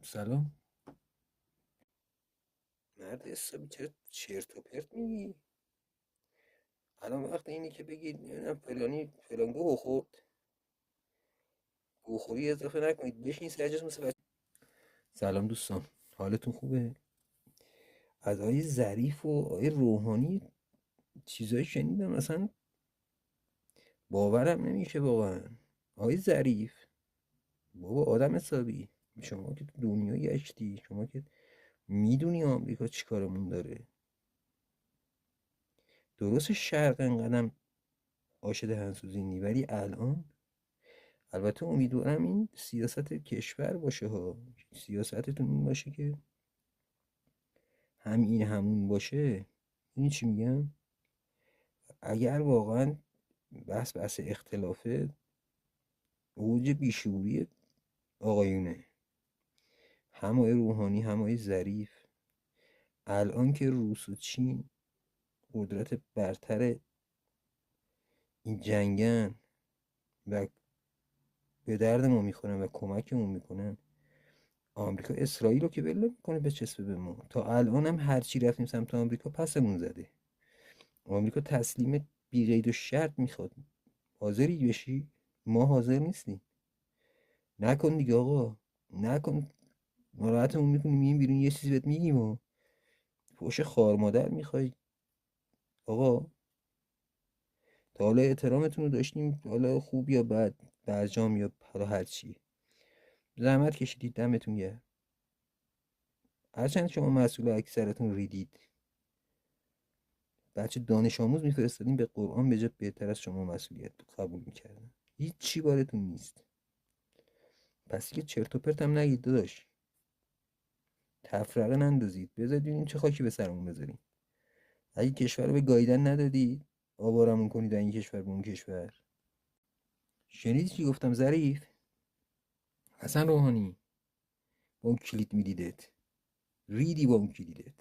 سلام. مرد حسابی چرا چرت و پرت میگی؟ الان وقت اینه که بگید نمیدونم فلانی فلان گوه خورد. گوخوری اضافه نکنید، بشین سرجس مثل بچه. سلام دوستان، حالتون خوبه؟ از آقای ظریف و آقای روحانی چیزایی شنیدم اصلا باورم نمیشه واقعا. آقای ظریف، بابا آدم حسابی، شما که تو دنیا گشتی، شما که میدونی آمریکا چی کارمون داره. درست شرق انقدرم آش دهنسوزی نی، ولی الان البته امیدوارم این سیاست کشور باشه ها، سیاستتون این باشه که هم این همون باشه. این چی میگم؟ اگر واقعا بحث اختلافه، اوج بیشوری آقایونه، هم آقای روحانی هم آقای ظریف، الان که روس و چین قدرت برتر این جنگن و به درد ما میخورن و کمکمون میکنن، آمریکا اسرائیل رو که ول میکنه به چسبه به ما. تا الان هم هرچی رفتیم سمت آمریکا پسمون زده. آمریکا تسلیم بی قید و شرط میخواد. حاضری بشی؟ ما حاضر نیستیم. نکن دیگه آقا، نکن. ناراحتمون میکنی، میگیم بیرون یه چیزی بهت میگیم و فوش خار مادر میخوای. آقا تا حالا احترامتون رو داشتیم، حالا خوب یا بد، برجام یا حالا هر چی، زحمت کشیدید، دمتون گرم. هرچند شما مسئول اکثرتون ریدید، بچه دانش آموز میفرستادیم به قرآن به جا بهتر از شما مسئولیت قبول میکردن. هیچ چی بارتون نیست. پس دیگه چرت و پرت هم نگید داداش. تفرقه نندازید، بذارید ببینیم چه خاکی به سرمون بذاریم. اگه کشور رو به گاییدن ندادید، آوارمون کنید این کشور به اون کشور. شنیدی چی گفتم ظریف؟ حسن روحانی، با اون کلید میدیدت ریدی، با اون کلیدت.